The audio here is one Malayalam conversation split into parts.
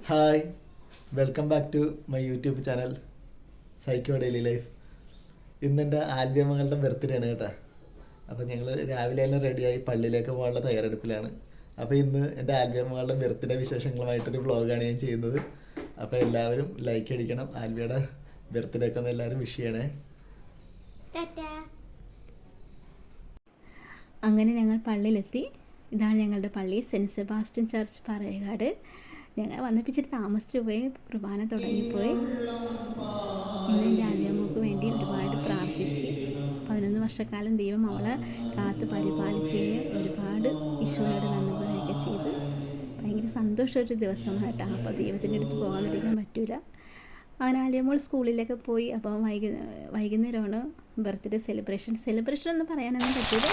Hi, welcome back to my YouTube channel psycho daily life. ഇന്നെൻ്റെ ആൽബിയമ്മകളുടെ ബർത്ത്ഡേ ആണ് കേട്ടോ. അപ്പോൾ ഞങ്ങൾ രാവിലെ തന്നെ റെഡിയായി പള്ളിയിലേക്ക് പോകാനുള്ള തയ്യാറെടുപ്പിലാണ്. അപ്പോൾ ഇന്ന് എൻ്റെ ആൽബിയമ്മകളുടെ ബർത്ത്ഡേ വിശേഷങ്ങളുമായിട്ടൊരു വ്ളോഗാണ് ഞാൻ ചെയ്യുന്നത്. അപ്പോൾ എല്ലാവരും ലൈക്ക് അടിക്കണം. ആൽബിയുടെ ബർത്ത്ഡേ ഒക്കെ ഒന്ന് എല്ലാവരും വിഷ് ചെയ്യണേ. അങ്ങനെ ഞങ്ങൾ പള്ളിയിലെത്തി. ഇതാണ് ഞങ്ങളുടെ പള്ളി, സെൻറ്റ് സെബാസ്റ്റ്യൻ ചർച്ച് പറയകാട്. ഞങ്ങൾ വന്നപ്പിച്ചിട്ട് താമസിച്ചു പോയി, കുർബാന തുടങ്ങിപ്പോയി. ഇന്ന് എൻ്റെ ആൽബിയമ്മക്ക് വേണ്ടി ഒരുപാട് പ്രാർത്ഥിച്ച് 11 വർഷക്കാലം ദൈവം അവളെ കാത്ത് പരിപാലിച്ചതിന് ഒരുപാട് ഈശോയോട് നന്ദി പറയുകയൊക്കെ ചെയ്ത് ഭയങ്കര സന്തോഷമൊരു ദിവസമാണ് കേട്ടോ. അപ്പോൾ ദൈവത്തിൻ്റെ അടുത്ത് പോകാതിരിക്കാൻ പറ്റില്ല. അങ്ങനെ ആലിയമോൾ സ്കൂളിലൊക്കെ പോയി. അപ്പോൾ വൈകുന്നേരമാണ് ബർത്ത്ഡേ സെലിബ്രേഷൻ ഒന്നും പറയാനൊന്നും പറ്റില്ല.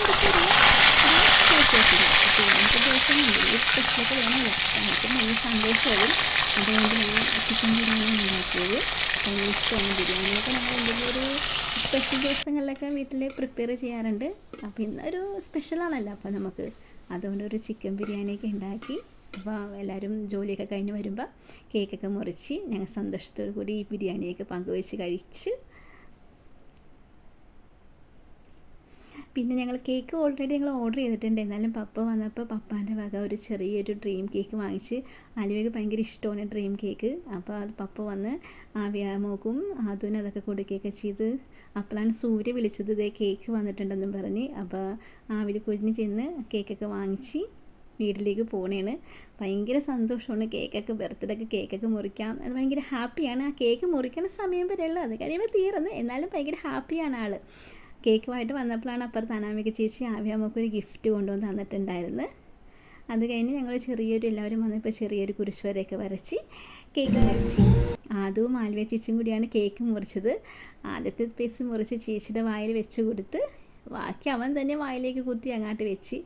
നമുക്ക് ദിവസം സ്പെഷ്യലൊക്കെ വേണമല്ലോ, നമുക്ക് നല്ല സന്തോഷവും. അതുകൊണ്ട് ഞങ്ങൾ ചിക്കൻ ബിരിയാണി ഉണ്ടാക്കിയത്. ഭയങ്കര ഇഷ്ടമാണ് ബിരിയാണിയൊക്കെ. ഞങ്ങൾ എന്തെങ്കിലും ഒരു സ്പെഷ്യൽ ദിവസങ്ങളിലൊക്കെ വീട്ടിൽ പ്രിപ്പയർ ചെയ്യാറുണ്ട്. അപ്പോൾ ഇന്നൊരു സ്പെഷ്യലാണല്ലോ, അപ്പോൾ നമുക്ക് അതുകൊണ്ട് ഒരു ചിക്കൻ ബിരിയാണിയൊക്കെ ഉണ്ടാക്കി. അപ്പോൾ എല്ലാവരും ജോലിയൊക്കെ കഴിഞ്ഞ് വരുമ്പോൾ കേക്കൊക്കെ മുറിച്ച് ഞങ്ങൾ സന്തോഷത്തോടു കൂടി ഈ ബിരിയാണിയൊക്കെ പങ്കുവെച്ച് കഴിച്ച്. പിന്നെ ഞങ്ങൾ കേക്ക് ഓൾറെഡി ഞങ്ങൾ ഓർഡർ ചെയ്തിട്ടുണ്ട്. എന്നാലും പപ്പ വന്നപ്പോൾ പപ്പാൻ്റെ വക ഒരു ചെറിയൊരു ഡ്രീം കേക്ക് വാങ്ങിച്ച്. ആലുവയ്ക്ക് ഭയങ്കര ഇഷ്ടമാണ് ഡ്രീം കേക്ക്. അപ്പോൾ അത് പപ്പ വന്ന് ആവിയാമോക്കും അതിന് അതൊക്കെ കൊടുക്കുകയൊക്കെ ചെയ്ത്. അപ്പോഴാണ് സൂര്യ വിളിച്ചത്, ഇതേ കേക്ക് വന്നിട്ടുണ്ടെന്നും പറഞ്ഞ്. അപ്പോൾ ആവിൽ കുഞ്ഞ് ചെന്ന് കേക്കൊക്കെ വാങ്ങിച്ച് വീട്ടിലേക്ക് പോണേണ്. ഭയങ്കര സന്തോഷമാണ്. കേക്കൊക്കെ ബർത്ത്ഡേക്ക് കേക്കൊക്കെ മുറിക്കാം, അത് ഭയങ്കര ഹാപ്പിയാണ്. ആ കേക്ക് മുറിക്കണ സമയം വരെയുള്ളൂ, അത് കഴിയുമ്പോൾ തീർന്ന്. എന്നാലും ഭയങ്കര ഹാപ്പിയാണ് ആൾ. കേക്കുമായിട്ട് വന്നപ്പോഴാണ് അപ്പുറത്ത് അനാമിക ചേച്ചി ആവിയാമ്മക്കൊരു ഗിഫ്റ്റ് കൊണ്ടുവന്ന് തന്നിട്ടുണ്ടായിരുന്നു. അത് കഴിഞ്ഞ് ഞങ്ങൾ എല്ലാവരും വന്നപ്പോൾ ചെറിയൊരു കുരിശ് വരെയൊക്കെ വരച്ച് കേക്ക് മുറിച്ച്. അതും ആൽവിയ ചേച്ചിയും കൂടിയാണ് കേക്ക് മുറിച്ചത്. ആദ്യത്തെ പീസ് മുറിച്ച് ചേച്ചിയുടെ വായിൽ വെച്ച് കൊടുത്ത് ബാക്കി അവൻ തന്നെ വായിലേക്ക് കുത്തി അങ്ങോട്ട് വെച്ച്.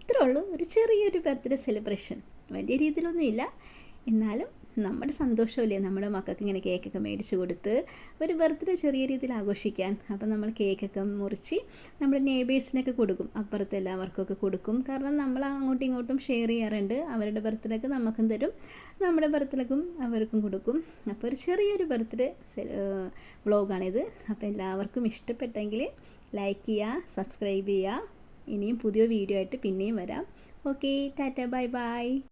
ഇത്രേ ഉള്ളൂ, ഒരു ചെറിയൊരു ബർത്ത്ഡേ സെലിബ്രേഷൻ. വലിയ രീതിയിലൊന്നുമില്ല, എന്നാലും നമ്മുടെ സന്തോഷമല്ലേ നമ്മുടെ മക്കൾക്ക് ഇങ്ങനെ കേക്കൊക്കെ മേടിച്ച് കൊടുത്ത് ഒരു ബർത്ത്ഡേ ചെറിയ രീതിയിൽ ആഘോഷിക്കാൻ. അപ്പം നമ്മൾ കേക്കൊക്കെ മുറിച്ച് നമ്മുടെ നെയ്ബേഴ്സിനൊക്കെ കൊടുക്കും, അപ്പുറത്ത് എല്ലാവർക്കൊക്കെ കൊടുക്കും. കാരണം നമ്മൾ അങ്ങോട്ടും ഇങ്ങോട്ടും ഷെയർ ചെയ്യാറുണ്ട്. അവരുടെ ബർത്ത്ഡേക്ക് നമുക്കും തരും, നമ്മുടെ ബർത്ത്ഡേക്കും അവർക്കും കൊടുക്കും. അപ്പോൾ ഒരു ചെറിയൊരു ബർത്ത്ഡേ വ്ളോഗാണിത്. അപ്പോൾ എല്ലാവർക്കും ഇഷ്ടപ്പെട്ടെങ്കിൽ ലൈക്ക് ചെയ്യുക, സബ്സ്ക്രൈബ് ചെയ്യുക. ഇനിയും പുതിയ വീഡിയോ ആയിട്ട് പിന്നെയും വരാം. Okay, Tata, bye bye.